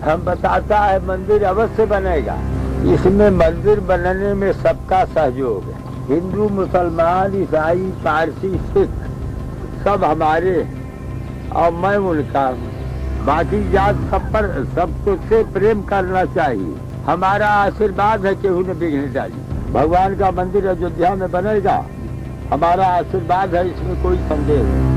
हम बताता है मंदिर अवश्य बनेगा। इसमें मंदिर बनने में सबका सहयोग है। हिंदू, मुसलमान, ईसाई, पारसी, सिख सब हमारे, और मैं उनका। बाकी जात सबको से प्रेम करना चाहिए। हमारा आशीर्वाद है, केहू ने बिगड़ डाली। भगवान का मंदिर अयोध्या में बनेगा, हमारा आशीर्वाद है, इसमें कोई संदेह नहीं।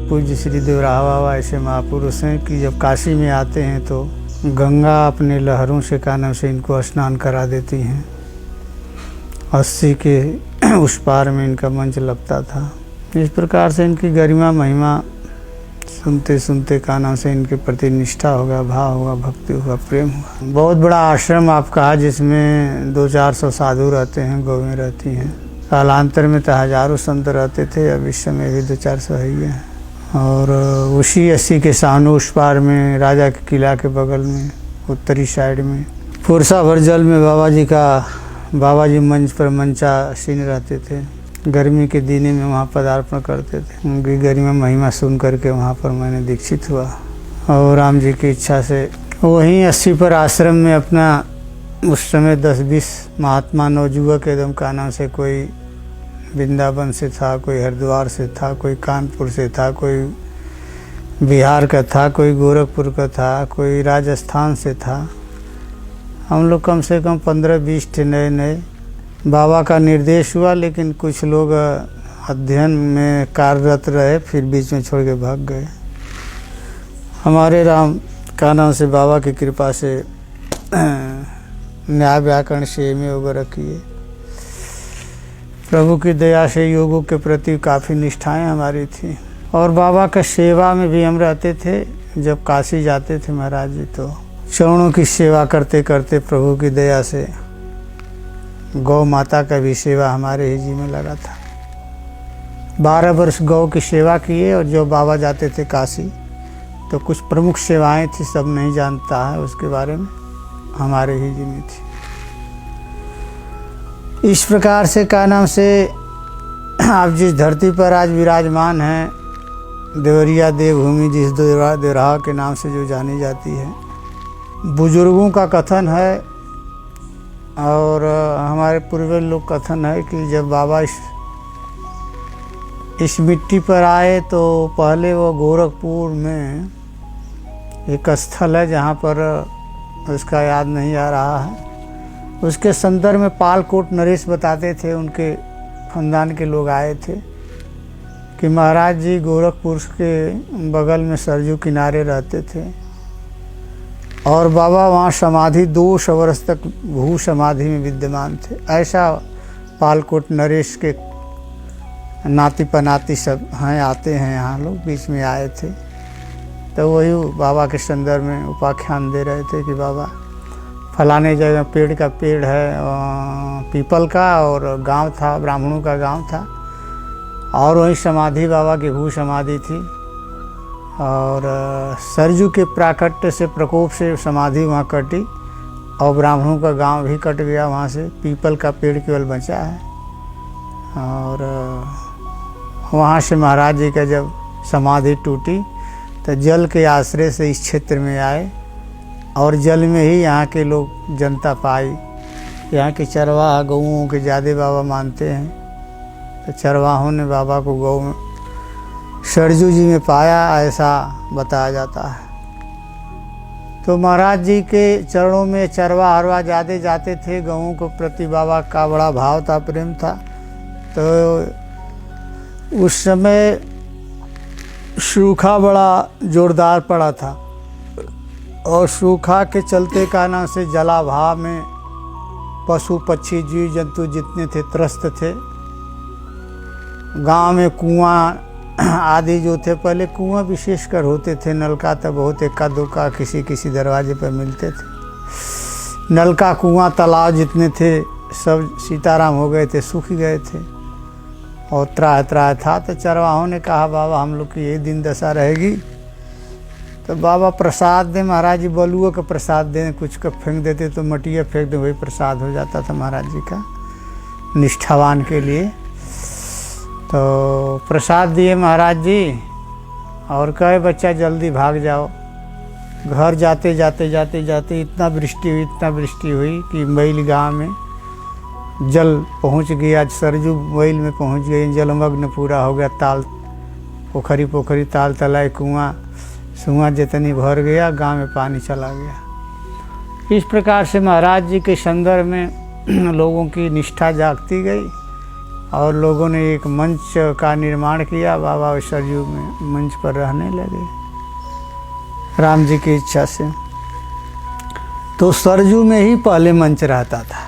पूज्य श्री देवराहा बाबा ऐसे महापुरुष हैं कि जब काशी में आते हैं तो गंगा अपने लहरों से कानों से इनको स्नान करा देती हैं। 80 के उस पार में इनका मंच लगता था। इस प्रकार से इनकी गरिमा महिमा सुनते सुनते कानों से इनके प्रति निष्ठा होगा, भाव होगा, भक्ति होगा, प्रेम होगा। बहुत बड़ा आश्रम आप कहा, जिसमें 200-400 साधु रहते हैं, गौवें रहती हैं। कालांतर में तो हजारों संत रहते थे, अब इस समय भी 200-400 है ही है। और उसी 80 के सानू उस पार में राजा के किला के बगल में उत्तरी साइड में फुरसा भर जल में बाबा जी मंच पर मंचासीन रहते थे। गर्मी के दिने में वहाँ पदार्पण करते थे। उनकी गरिमा महिमा सुन करके वहाँ पर मैंने दीक्षित हुआ और राम जी की इच्छा से वहीं 80 पर आश्रम में अपना उस समय 10-20 महात्मा नवजुवक एकदम काना से, कोई वृंदावन से था, कोई हरिद्वार से था, कोई कानपुर से था, कोई बिहार का था, कोई गोरखपुर का था, कोई राजस्थान से था। हम लोग कम से कम 15-20 थे नए। बाबा का निर्देश हुआ, लेकिन कुछ लोग अध्ययन में कार्यरत रहे, फिर बीच में छोड़ के भाग गए। हमारे राम कान्हा से बाबा की कृपा से न्याय व्याकरण से MA वगैरह किए। प्रभु की दया से योगों के प्रति काफ़ी निष्ठाएं हमारी थी और बाबा का सेवा में भी हम रहते थे। जब काशी जाते थे महाराज जी तो चरणों की सेवा करते करते प्रभु की दया से गौ माता का भी सेवा हमारे ही जी में लगा था। 12 वर्ष गौ की सेवा किए और जब बाबा जाते थे काशी तो कुछ प्रमुख सेवाएं थी, सब नहीं जानता है उसके बारे में, हमारे ही जी में थी। इस प्रकार से का नाम से आप जिस धरती पर आज विराजमान हैं, देवरिया देवभूमि, जिस देवराहा के नाम से जो जानी जाती है, बुजुर्गों का कथन है और हमारे पूर्वज लोग कथन है कि जब बाबा इस मिट्टी पर आए तो पहले वो गोरखपुर में एक स्थल है जहाँ पर उसका याद नहीं आ रहा है, उसके संदर्भ में पालकोट नरेश बताते थे, उनके खानदान के लोग आए थे कि महाराज जी गोरखपुर के बगल में सरजू किनारे रहते थे और बाबा वहाँ समाधि 200 वर्ष तक भू समाधि में विद्यमान थे। ऐसा पालकोट नरेश के नाती पनाती सब हैं, आते हैं यहाँ लोग, बीच में आए थे। तो वही बाबा के संदर्भ में उपाख्यान दे रहे थे कि बाबा फलाने जगह पेड़ का पेड़ है पीपल का, और गांव था, ब्राह्मणों का गांव था, और वहीं समाधि बाबा की भू समाधि थी। और सरजू के प्राकट्य से, प्रकोप से समाधि वहाँ कटी और ब्राह्मणों का गांव भी कट गया, वहाँ से पीपल का पेड़ केवल बचा है। और वहाँ से महाराज जी का जब समाधि टूटी तो जल के आश्रय से इस क्षेत्र में आए और जल में ही यहाँ के लोग जनता पाई। यहाँ के चरवाहा गऊओं के ज़्यादा बाबा मानते हैं, तो चरवाहों ने बाबा को गऊ में सरजू जी में पाया, ऐसा बताया जाता है। तो महाराज जी के चरणों में चरवा हरवा ज़्यादा जाते थे। गऊओं के प्रति बाबा का बड़ा भाव था, प्रेम था। तो उस समय सूखा बड़ा जोरदार पड़ा था और सूखा के चलते कारण से जलाभाव में पशु पक्षी जीव जंतु जितने थे त्रस्त थे। गांव में कुआं आदि जो थे, पहले कुआं विशेषकर होते थे, नलका तो बहुत इक्का दुक्का किसी किसी दरवाजे पर मिलते थे। नलका कुआं तालाब जितने थे सब सीताराम हो गए थे, सूख गए थे और त्राह त्राह था। तो चरवाहों ने कहा बाबा हम लोग की यही दिन दशा रहेगी, तो बाबा प्रसाद दें। महाराज जी बलुओं का प्रसाद दें, कुछ का फेंक देते तो मटिया फेंक दें, वही प्रसाद हो जाता था महाराज जी का निष्ठावान के लिए। तो प्रसाद दिए महाराज जी और कहे बच्चा जल्दी भाग जाओ। घर जाते जाते जाते जाते इतना वृष्टि हुई कि मैल गाँव में जल पहुंच गया। सरजू मैल में पहुंच गई, जलमग्न पूरा हो गया। ताल पोखरी ताल तलाई कुआं जितनी भर गया, गांव में पानी चला गया। इस प्रकार से महाराज जी के संदर्भ में लोगों की निष्ठा जागती गई और लोगों ने एक मंच का निर्माण किया। बाबा सरजू में मंच पर रहने लगे राम जी की इच्छा से। तो सरजू में ही पहले मंच रहता था।